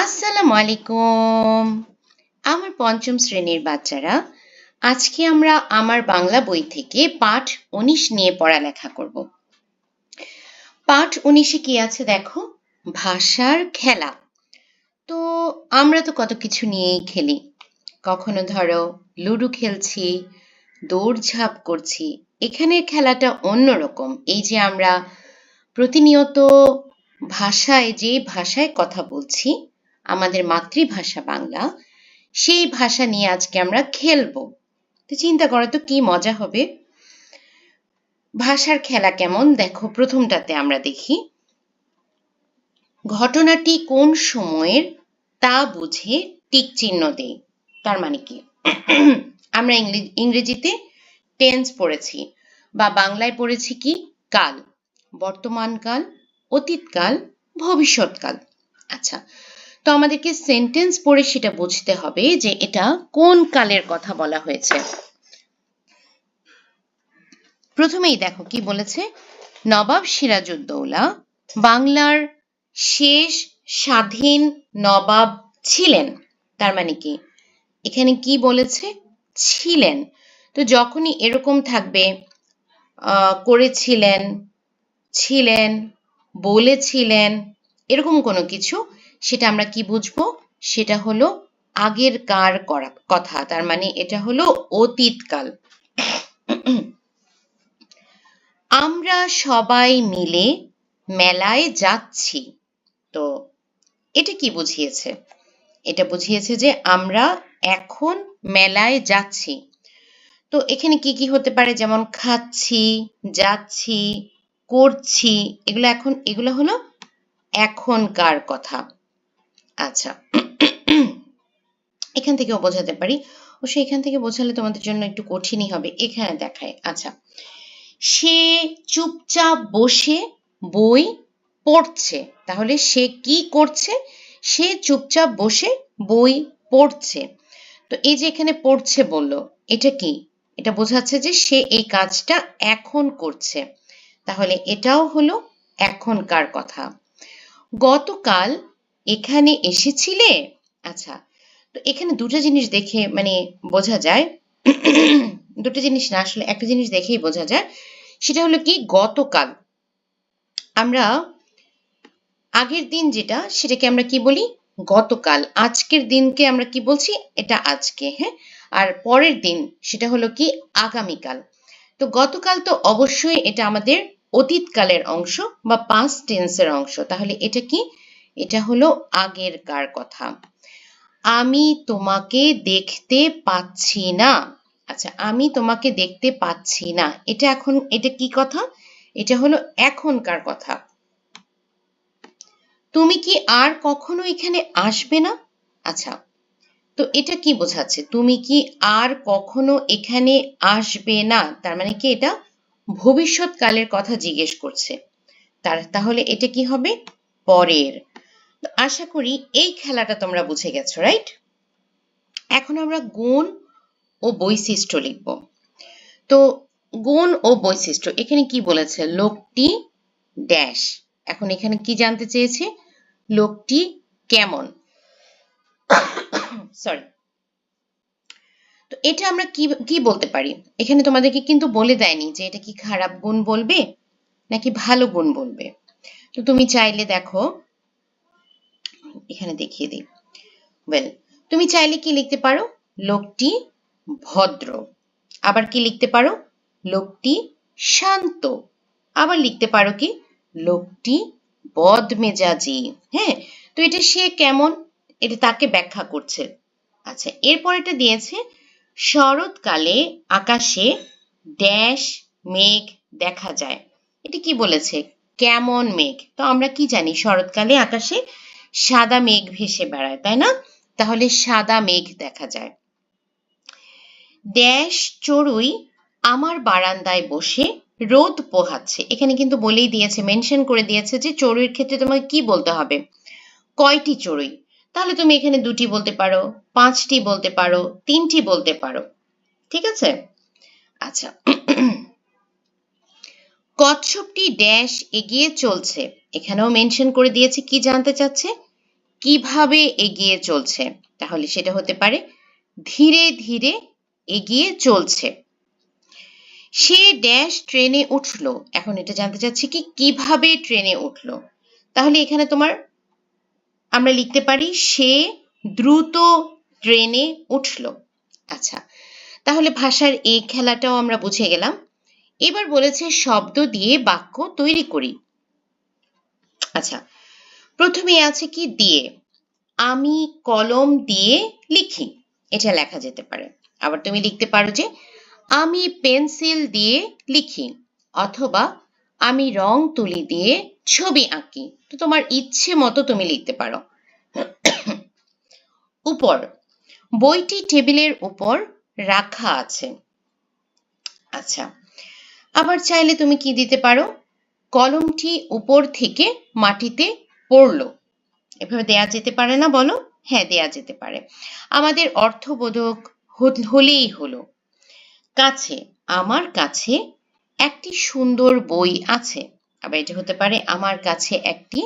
আসসালামু আলাইকুম। আমার পঞ্চম শ্রেণীর বাচ্চারা, আজকে আমরা আমার বাংলা বই থেকে পাঠ ১৯ নিয়ে পড়ালেখা করব। পাঠ ১৯-এ কি আছে দেখো, ভাষার খেলা। তো আমরা তো কত কিছু নিয়েই খেলি। কখনো ধরো লুডো খেলছি, দৌড়ঝাঁপ করছি। এখানের খেলাটা অন্যরকম। এই যে আমরা প্রতিনিয়ত যে ভাষায় কথা বলছি, আমাদের মাতৃভাষা বাংলা, সেই ভাষা নিয়ে আজকে আমরা খেলবো। তো চিন্তা করো তো কি মজা হবে। ভাষার খেলা কেমন দেখো, প্রথমটাতে আমরা দেখি ঘটনাটি কোন সময়ের তা বুঝে টিক চিহ্ন দেই। তার মানে কি, আমরা ইংরেজিতে টেন্স পড়েছি বা বাংলায় পড়েছি কি কাল, বর্তমানকাল, অতীতকাল, ভবিষ্যৎকাল। আচ্ছা, তো আমাদেরকে সেন্টেন্স পড়ে সেটা বুঝতে হবে যে এটা কোন কালের কথা বলা হয়েছে। প্রথমেই দেখো কি বলেছে, নবাব সিরাজউদ্দৌলা বাংলার শেষ স্বাধীন নবাব ছিলেন। তার মানে কি, এখানে কি বলেছে, ছিলেন। তো যখনই এরকম থাকবে করেছিলেন, ছিলেন, বলেছিলেন, এরকম কোনো কিছু, সেটা আমরা কি বুঝবো, সেটা হলো আগের কার করা কথা। তার মানে এটা হলো অতীতকাল। আমরা সবাই মিলে মেলায় যাচ্ছি। তো এটা কি বুঝিয়েছে, এটা বুঝিয়েছে যে আমরা এখন মেলায় যাচ্ছি। তো এখানে কি কি হতে পারে, যেমন খাচ্ছি, যাচ্ছি, করছি, এগুলো হলো এখনকার কথা। আচ্ছা, এখান থেকেও বোঝাতে পারি, অবশ্য এখান থেকে বোঝালে তোমাদের জন্য একটু কঠিনই হবে। এখানে দেখায়, আচ্ছা, সে চুপচাপ বসে বই পড়ছে। তাহলে সে কি করছে, সে চুপচাপ বসে বই পড়ছে। তো এই যে এখানে পড়ছে বললো, এটা কি, এটা বোঝাচ্ছে যে সে এই কাজটা এখন করছে। তাহলে এটাও হলো এখনকার কথা। গতকাল এখানে এসেছিলে। আচ্ছা, তো এখানে দুটো জিনিস দেখে মানে বোঝা যায়, দুটো জিনিস না, আসলে একটা জিনিস দেখেই বোঝা যায়। সেটা হলো কি, গতকাল আমরা আগের দিন যেটা, সেটাকে আমরা কি বলি, গতকাল। আজকের দিনকে আমরা কি বলছি, এটা আজকে, হ্যাঁ। আর পরের দিন সেটা হলো কি, আগামীকাল। তো গতকাল তো অবশ্যই এটা আমাদের অতীতকালের অংশ বা পাস্ট টেন্সের অংশ। তাহলে এটা কি, এটা হলো আগেরকার কথা। আমি তোমাকে দেখতে পাচ্ছি না। আচ্ছা, আমি তোমাকে দেখতে পাচ্ছি না, এটা কি কথা, এটা হলো এখনকার কথা। তুমি কি আর কখনো এখানে আসবে না। আচ্ছা, তো এটা কি বোঝাচ্ছে, তুমি কি আর কখনো এখানে আসবে না, তার মানে কি এটা ভবিষ্যৎকালের কথা জিজ্ঞেস করছে। তাহলে এটা কি হবে, পরের। তো আশা করি এই খেলাটা তোমরা বুঝে গেছো, রাইট। এখন আমরা গুণ ও বৈশিষ্ট্য লিখব। তো গুণ ও বৈশিষ্ট্য, এখানে কি বলেছে, লোকটি ড্যাশ। এখন এখানে কি জানতে চেয়েছে, লোকটি কেমন। সরি। তো এটা আমরা কি বলতে পারি, এখানে তোমাদেরকে কিন্তু বলে দেয়নি যে এটা কি খারাপ গুণ বলবে নাকি ভালো গুণ বলবে। তো তুমি চাইলে দেখো, এখানে দেখিয়ে দিই। ওয়েল, তুমি চাইলে কি লিখতে পারো, লোকটি ভদ্র। আবার কি লিখতে পারো, লোকটি শান্ত। আবার লিখতে পারো কি, লোকটি বদমেজাজি। হ্যাঁ, তো এটা সে কেমন, এটা তাকে ব্যাখ্যা করছে। আচ্ছা, এরপর এটা দিয়েছে, শরৎকালে আকাশে ড্যাশ মেঘ দেখা যায়। এটা কি বলেছে, কেমন মেঘ। তো আমরা কি জানি, শরৎকালে আকাশে সাদা মেঘ ভেসে বেড়ায়, তাই না। তাহলে সাদা মেঘ দেখা যায়। ড্যাশ চড়ুই আমার বারান্দায় বসে রোদ পোহাচ্ছে। এখানে কিন্তু বলেই দিয়েছে, মেনশন করে দিয়েছে যে চড়ুইয়ের ক্ষেত্রে তোমাকে কি বলতে হবে, কয়টি চড়ুই। তাহলে তুমি এখানে 2টি বলতে পারো, 5টি বলতে পারো, 3টি বলতে পারো। ঠিক আছে। আচ্ছা, কচ্ছপটি ড্যাশ এগিয়ে চলছে। এখানেও মেনশন করে দিয়েছে, কি জানতে চাচ্ছে, কিভাবে এগিয়ে চলছে, তাহলে সেটা হতে পারে ধীরে ধীরে এগিয়ে চলছে। সে ড্যাশ ট্রেনে উঠলো, এখন এটা জানতে চাচ্ছি কি কিভাবে ট্রেনে উঠলো, তাহলে এখানে আমরা লিখতে পারি সে দ্রুত ট্রেনে উঠলো। আচ্ছা, তাহলে ভাষার এই খেলাটাও আমরা বুঝে গেলাম। এবার বলেছে শব্দ দিয়ে বাক্য তৈরি করি। আচ্ছা, প্রথমে আছে কি দিয়ে, আমি কলম দিয়ে লিখি, এটা লেখা যেতে পারে। আবার তুমি লিখতে পারো যে আমি পেন্সিল দিয়ে লিখি, অথবা আমি রং তুলি দিয়ে ছবি আঁকি। তো তোমার ইচ্ছে মতো তুমি লিখতে পারো। উপর, বইটি টেবিলের উপর রাখা আছে। আচ্ছা, আবার চাইলে তুমি কি দিতে পারো, কলমটি উপর থেকে মাটিতে পড়লো, এভাবে দেয়া যেতে পারে না বলো? হ্যাঁ, দেয়া যেতে পারে। আমাদের অর্থবোধক হলেই হলো। কাছে, আমার কাছে একটি সুন্দর বই আছে। আবার এটা হতে পারে আমার কাছে একটি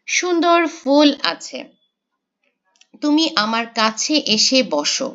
সুন্দর ফুল আছে। তুমি আমার কাছে এসে বসো,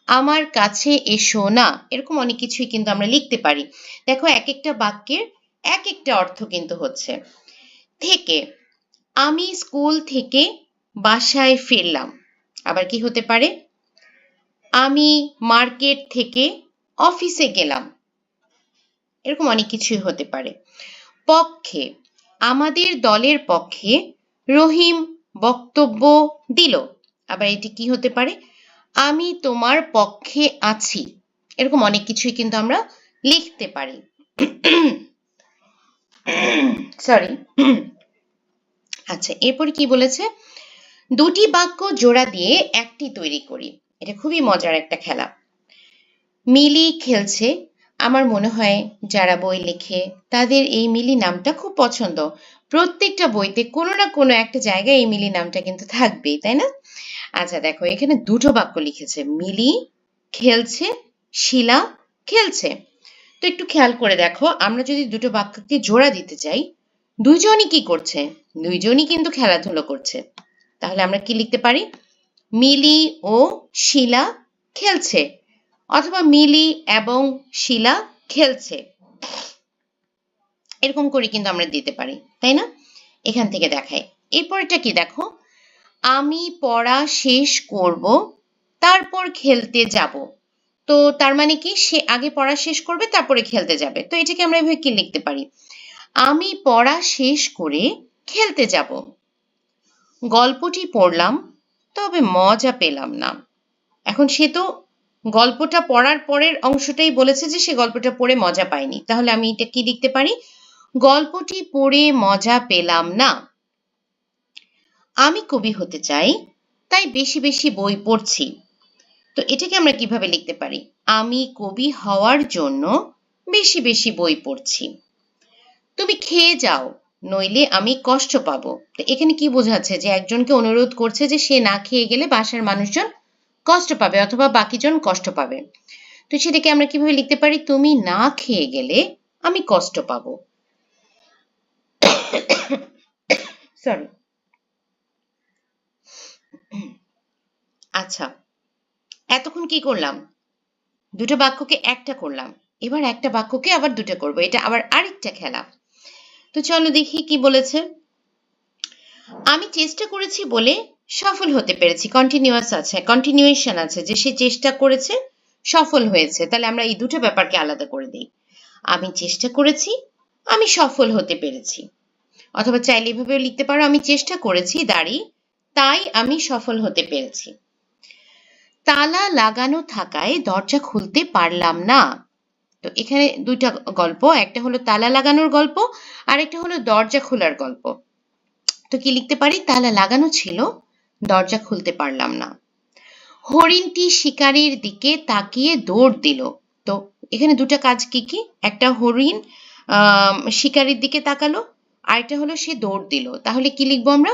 আমার কাছে এসো না, এরকম অনেক কিছুই কিন্তু আমরা লিখতে পারি। দেখো, এক একটা বাক্যের এক একটা অর্থ কিন্তু হচ্ছে। থেকে, আমি স্কুল থেকে বাসায় ফিরলাম। আবার কি হতে পারে, আমি মার্কেট থেকে অফিসে গেলাম, এরকম অনেক কিছুই হতে পারে। পক্ষে, আমাদের দলের পক্ষে রহিম বক্তব্য দিল। আবার এটি কি হতে পারে, আমি তোমার পক্ষে আছি, এরকম অনেক কিছুই কিন্তু আমরা লিখতে পারি। সরি। আচ্ছা, এরপরে কি বলেছে, দুটি বাক্য জোড়া দিয়ে একটি তৈরি করি। এটা খুবই মজার একটা খেলা। মিলি খেলছে, আমার মনে হয় যারা বই লেখে তাদের এই মিলি নামটা খুব পছন্দ। প্রত্যেকটা বইতে কোনো না কোনো একটা জায়গায় এই মিলি নামটা কিন্তু থাকবেই, তাই না? আচ্ছা, দেখো এখানে দুটো বাক্য লিখেছে, মিলি খেলছে, শিলা খেলছে। তো একটু খেয়াল করে দেখো, আমরা যদি দুটো বাক্যকে জোড়া দিতে চাই, দুইজনই কি করছে? দুইজনই কিন্তু খেলাধুলো করছে। তাহলে আমরা কি লিখতে পারি, মিলি ও শিলা খেলছে, অথবা মিলি এবং শিলা খেলছে, এরকম করে কিন্তু আমরা দিতে পারি, তাই না? এখান থেকে দেখাই। এরপরটা কি দেখো, আমি পড়া শেষ করব, তারপর খেলতে যাব। তো তার মানে কি, সে আগে পড়া শেষ করবে তারপরে খেলতে যাবে। তো এটাকে আমরা এভাবে কি লিখতে পারি, আমি পড়া শেষ করে খেলতে যাব। গল্পটি পড়লাম, তবে মজা পেলাম না। এখন সে তো গল্পটা পড়ার পরের অংশটাই বলেছে যে সে গল্পটা পড়ে মজা পায়নি, তাহলে আমি এটা কি লিখতে পারি, গল্পটি পড়ে মজা পেলাম না। আমি কবি হতে চাই, তাই বেশি বেশি বই পড়ছি। তো এটাকে আমরা কিভাবে লিখতে পারি, আমি কবি হওয়ার জন্য বেশি বেশি বই পড়ছি। তুমি খেয়ে যাও, নইলে আমি কষ্ট পাবো। তো এখানে কি বোঝাচ্ছে, যে একজনকে অনুরোধ করছে যে সে না খেয়ে গেলে বাসার মানুষজন কষ্ট পাবে, অথবা বাকিজন কষ্ট পাবে। তো সেটাকে আমরা কিভাবে লিখতে পারি, তুমি না খেয়ে গেলে আমি কষ্ট পাবো। সরি। আচ্ছা, এতক্ষণ কি করলাম, দুটো বাক্যকে একটা করলাম, এবার একটা বাক্যকে আবার দুটো করব, এটা আবার আরেকটা খেলা। তো চলো দেখি কি বলেছে, আমি চেষ্টা করেছি বলে সফল হতে পেরেছি। কন্টিনিউয়াস আছে, কন্টিনিউয়েশন আছে, যে সে চেষ্টা করেছে সফল হয়েছে। তাহলে আমরা এই দুটো ব্যাপারকে আলাদা করে দিই, আমি চেষ্টা করেছি, আমি সফল হতে পেরেছি। অথবা চাইলে এভাবেও লিখতে পারো, আমি চেষ্টা করেছি দাঁড়ি, তাই আমি সফল হতে পেরেছি। তালা লাগানো থাকায় দরজা খুলতে পারলাম না। তো এখানে দুইটা গল্প, একটা হলো তালা লাগানোর গল্প, আর একটা হলো দরজা খোলার গল্প। তো কি লিখতে পারি, তালা লাগানো ছিল, দরজা খুলতে পারলাম না। হরিণটি শিকারীর দিকে তাকিয়ে দৌড় দিল। তো এখানে দুটো কাজ কি কি, একটা হরিণ শিকারীর দিকে তাকালো, আরেকটা হলো সে দৌড় দিল। তাহলে কি লিখবো আমরা,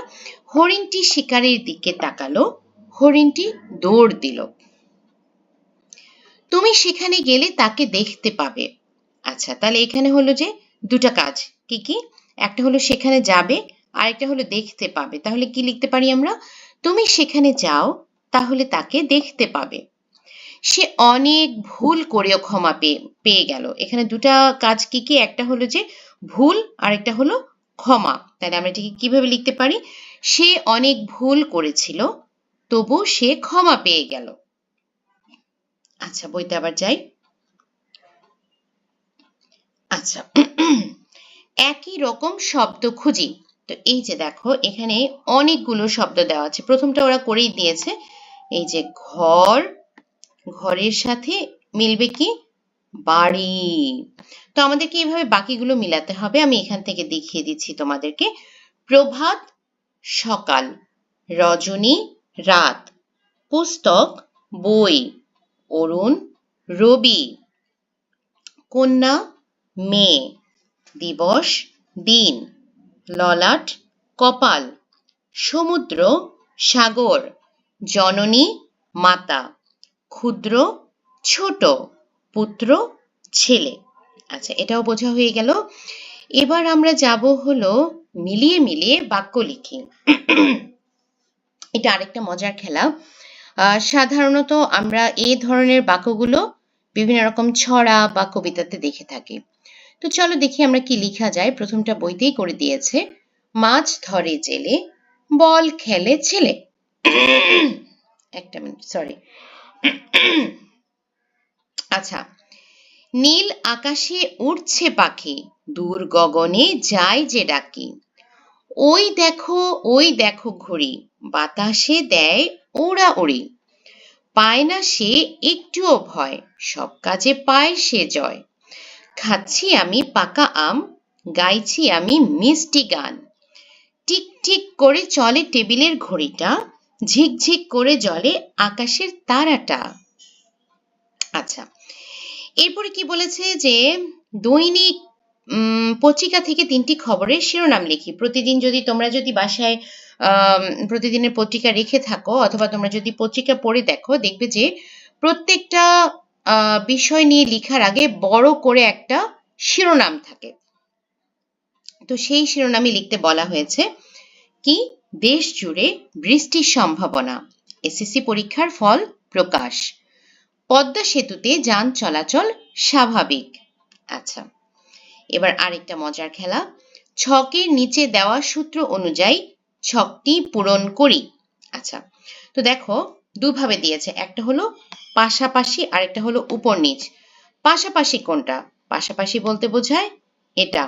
হরিণটি শিকারীর দিকে তাকালো, হরিণটি দৌড় দিল। তুমি সেখানে গেলে তাকে দেখতে পাবে। আচ্ছা, তাহলে এখানে হলো যে দুটা কাজ কি কি, একটা হলো সেখানে যাবে, আরেকটা হলো দেখতে পাবে। তাহলে কি লিখতে পারি আমরা, তুমি সেখানে যাও, তাহলে তাকে দেখতে পাবে। সে অনেক ভুল করেও ক্ষমা পেয়ে গেল। এখানে দুটা কাজ কি কি? একটা হলো যে ভুল, আর একটা হলো ক্ষমা। তাহলে আমরা এটাকে কিভাবে লিখতে পারি? সে অনেক ভুল করেছিল, তবু সে ক্ষমা পেয়ে গেল। আচ্ছা, বইতে আবার যাই। আচ্ছা, একই রকম শব্দ খুঁজি। তো এই যে দেখো, এখানে অনেকগুলো শব্দ দেওয়া আছে। প্রথমটা ওরা করেই দিয়েছে, এই যে ঘর, ঘরের সাথে মিলবে কি? বাড়ি। তো আমাদেরকে এইভাবে বাকিগুলো মিলাতে হবে। আমি এখান থেকে দেখিয়ে দিচ্ছি তোমাদেরকে। প্রভাত সকাল, রজনী রাত, পুস্তক বই, অরুণ রবি, কন্যা মেয়ে, দিবস দিন, ললাট কপাল, সমুদ্র সাগর, জননী মাতা, ক্ষুদ্র ছোট, পুত্র ছেলে। আচ্ছা, এটাও বোঝা হয়ে গেল। এবার আমরা যাব হলো মিলিয়ে মিলিয়ে বাক্য লিখি। এটা আরেকটা মজার খেলা। সাধারণত আমরা এই ধরনের বাক্যগুলো বিভিন্ন রকম ছড়া বা কবিতাতে দেখে থাকি। তো চলো দেখি আমরা কি লিখা যায়। প্রথমটা বইতেই করে দিয়েছে, মাছ ধরে জেলে, বল খেলে ছেলে। একটা মিনিট, সরি। আচ্ছা, নীল আকাশে উড়ছে পাখি, দূর গগনে যায় যে ডাকি। ওই দেখো ঘুড়ি, বাতাসে দেয় ওড়া উড়ি। পায় না সে একটুও ভয়, সব কাজে পায় সে জয়। খাচ্ছি আমি পাকা আম, গাইছি আমি মিষ্টি গান। টিক টিক করে চলে টেবিলের ঘড়িটা, ঝিকঝিক করে জ্বলে আকাশের তারাটা। আচ্ছা, এরপরে কি বলেছে যে দৈনিক পত্রিকা থেকে 3টি খবরের শিরোনাম লিখি। প্রতিদিন তোমরা যদি বাসায় প্রতিদিনের পত্রিকা রেখে থাকো, অথবা তোমরা যদি পত্রিকা পড়ে দেখো, দেখবে যে প্রত্যেকটা বিষয় নিয়ে লিখার আগে বড় করে একটা শিরোনাম থাকে। তো সেই শিরোনামে লিখতে বলা হয়েছে কি? দেশ জুড়ে বৃষ্টির সম্ভাবনা, এসএসসি পরীক্ষার ফল প্রকাশ, পদ্মা সেতুতে যান চলাচল স্বাভাবিক। আচ্ছা, এবার আরেকটা মজার খেলা। ছকের নিচে দেওয়া সূত্র অনুযায়ী ছকটি পূরণ করি। আচ্ছা, তো দেখো দুভাবে দিয়েছে, একটা হলো পাশাপাশি, আরেকটা হলো উপর নিচ। পাশাপাশি কোনটা? পাশাপাশি বলতে বোঝায় এটা।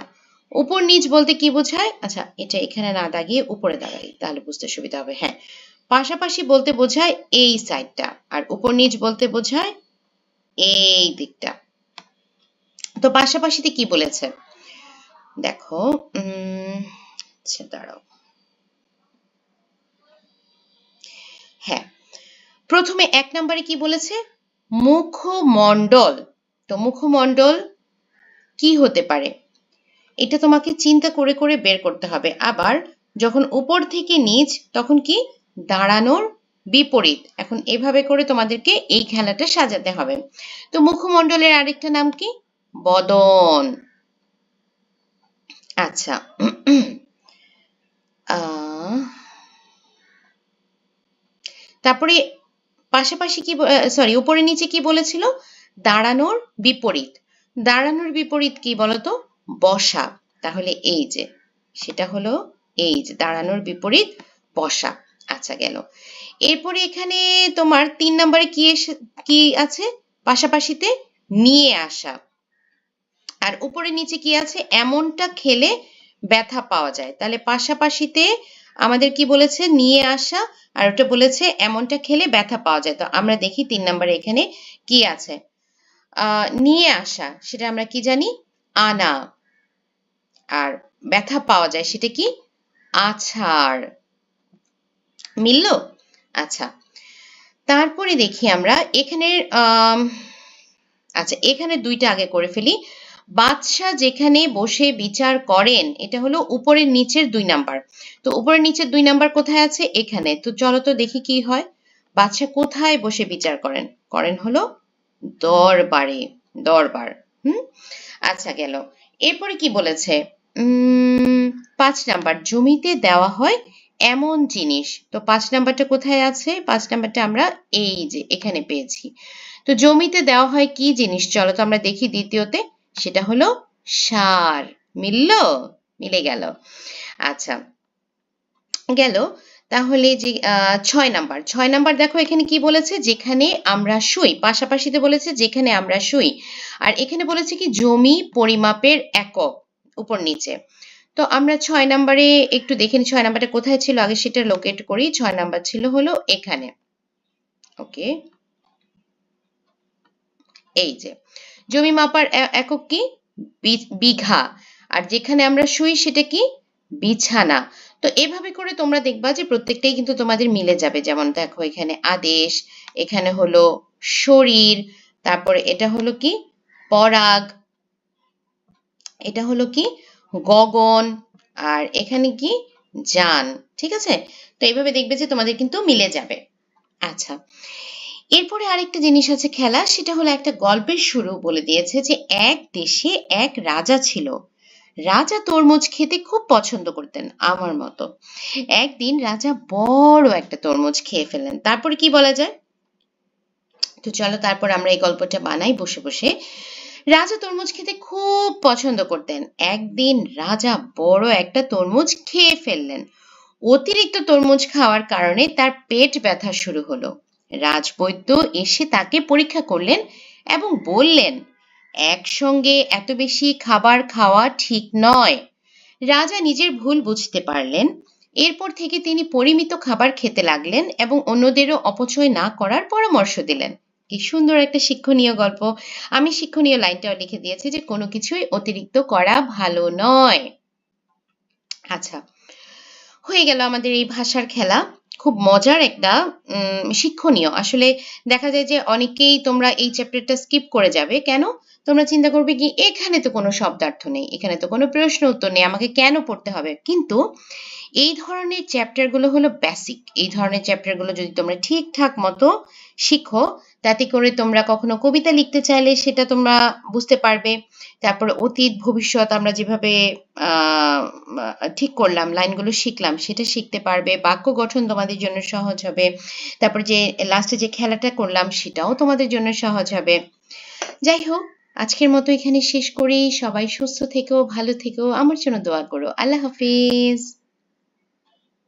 উপর নিচ বলতে কি বোঝায়? আচ্ছা, এটা এখানে না দাগিয়ে উপরে দাগাই, তাহলে বুঝতে সুবিধা হবে। হ্যাঁ, পাশাপাশি বলতে বোঝায় এই সাইডটা, আর উপর নিচ বলতে বোঝায় এই দিকটা। তো পাশাপাশিতে কি বলেছে দেখো, আচ্ছা দাঁড়াও। হ্যাঁ, প্রথমে 1 নম্বরে কি বলেছে? মুখমণ্ডল। তো মুখমণ্ডল কি হতে পারে? এটা তোমাকে চিন্তা করে করে বের করতে হবে। আবার যখন উপর থেকে নিচ, তখন কি? দাঁড়ানোর বিপরীত। এখন এভাবে করে তোমাদেরকে এই খেলাটা সাজাতে হবে। তো মুখমণ্ডলের আরেকটা নাম কি? বদন। আচ্ছা, তারপরে পাশাপাশি কি, সরি, উপরে নিচে কি বলেছিল? দাঁড়ানোর বিপরীত। দাঁড়ানোর বিপরীত কি বলতো? বসা। তাহলে এই যে সেটা হলো এই যে দাঁড়ানোর বিপরীত বসা। আচ্ছা, গেল। এরপরে এখানে তোমার 3 নম্বরে কি আছে? পাশাপাশিতে নিয়ে আসা। আর উপরে নিচে কি আছে? এমনটা খেলে ব্যথা পাওয়া যায়। তাহলে পাশাপাশিতে আমাদের কি বলেছে? নিয়ে আসা, আর ওটা বলেছে এমনটা খেলে ব্যথা পাওয়া যায়। তো আমরা দেখি 3 নম্বরে এখানে কি আছে। নিয়ে আসা, সেটা আমরা কি জানি? আনা। আর ব্যথা পাওয়া যায়, সেটা কি? আছাড়। মিলল? আচ্ছা, তারপরে দেখি আমরা এখানে আচ্ছা, এখানে 2টা আগে করে ফেলি। বাদশাহ যেখানে বসে বিচার করেন, এটা হলো উপরের নিচের 2 নাম্বার। তো উপরের নিচের 2 নাম্বার কোথায় আছে? এখানে। তো চলো তো দেখি কি হয়। বাদশাহ কোথায় বসে বিচার করেন? করেন হলো দরবারে, দরবার। আচ্ছা, গেল। এরপরে কি বলেছে? 5 নাম্বার, জমিতে দেওয়া হয় এমন জিনিস। তো 5 নাম্বারটা কোথায় আছে? 5 নাম্বারটা আমরা এই যে এখানে পেয়েছি। তো জমিতে দেওয়া হয় কি জিনিস? চলো তো আমরা দেখি দ্বিতীয়তে। সেটা হলো সার। মিলল? মিলে গেল। আচ্ছা, গেল। তাহলে যে 6 নাম্বার। 6 নাম্বার দেখো এখানে কি বলেছে? যেখানে আমরা শুই। পাশাপাশিতে বলেছে যেখানে আমরা শুই। আর এখানে বলেছে কি জমি পরিমাপের একক উপর নিচে। তো আমরা 6 নাম্বারে একটু দেখে নিই 6 নাম্বারটা কোথায় ছিল আগে সেটা লোকেট করি। 6 নাম্বার ছিল হলো এখানে। ওকে, এই যে জমি মাপার একক কি? বিঘা। আর যেখানে আমরা শুই সেটা কি? বিছানা। তো এভাবে করে তোমরা দেখবা যে প্রত্যেকটাই কিন্তু তোমাদের মিলে যাবে। যেমন দেখো এখানে আদেশ, এখানে হলো শরীর, তারপরে এটা হলো কি? পরাগ, এটা হলো কি? গগন, আর এখানে কি? যান। ঠিক আছে? তো এইভাবে দেখবে যে তোমাদের কিন্তু মিলে যাবে। আচ্ছা, এরপরে আরেকটা জিনিস আছে খেলা, সেটা হলো একটা গল্পের শুরু বলে দিয়েছে যে এক দেশে এক রাজা ছিল। রাজা তরমুজ খেতে খুব পছন্দ করতেন আমার মতো। একদিন রাজা বড় একটা তরমুজ খেয়ে ফেললেন। তারপরে কি বলা যায়? তো চলো তারপর আমরা এই গল্পটা বানাই বসে বসে। রাজা তরমুজ খেতে খুব পছন্দ করতেন। একদিন রাজা বড় একটা তরমুজ খেয়ে ফেললেন। অতিরিক্ত তরমুজ খাওয়ার কারণে তার পেট ব্যথা শুরু হলো। রাজবৈদ্য এসে তাকে পরীক্ষা করলেন এবং বললেন, একসঙ্গে এত বেশি খাবার খাওয়া ঠিক নয়। রাজা নিজের ভুল বুঝতে পারলেন। এরপর থেকে তিনি পরিমিত খাবার খেতে লাগলেন এবং অন্যদেরও অপচয় না করার পরামর্শ দিলেন। কি সুন্দর একটা শিক্ষণীয় গল্প। আমি শিক্ষণীয় লাইনটাও লিখে দিয়েছি যে কোনো কিছুই অতিরিক্ত করা ভালো নয়। আচ্ছা, হয়ে গেল আমাদের এই ভাষার খেলা। খুব মজার একটা শিক্ষণীয়। আসলে দেখা যায় যে অনেকেই তোমরা এই চ্যাপ্টারটা স্কিপ করে যাবে। কেন? তোমরা চিন্তা করবে কি এখানে তো কোনো শব্দার্থ নেই, এখানে তো কোনো প্রশ্ন উত্তর নেই, আমাকে কেন পড়তে হবে? কিন্তু এই ধরনের চ্যাপ্টারগুলো হলো বেসিক। এই ধরনের চ্যাপ্টারগুলো যদি তোমরা ঠিকঠাক মতো শিখো, তাতে করে তোমরা কখনো কবিতা লিখতে চাইলে সেটা তোমরা বুঝতে পারবে। তারপরে অতীত ভবিষ্যৎ আমরা যেভাবে ঠিক করলাম, লাইনগুলো শিখলাম, সেটা শিখতে পারবে। বাক্য গঠন তোমাদের জন্য সহজ হবে। তারপর যে লাস্টে যে খেলাটা করলাম সেটাও তোমাদের জন্য সহজ হবে। যাই হোক, আজকের মতো এখানে শেষ করি। সবাই সুস্থ থেকো, ভালো থেকো, আমার জন্য দোয়া করো। আল্লাহ হাফিজ।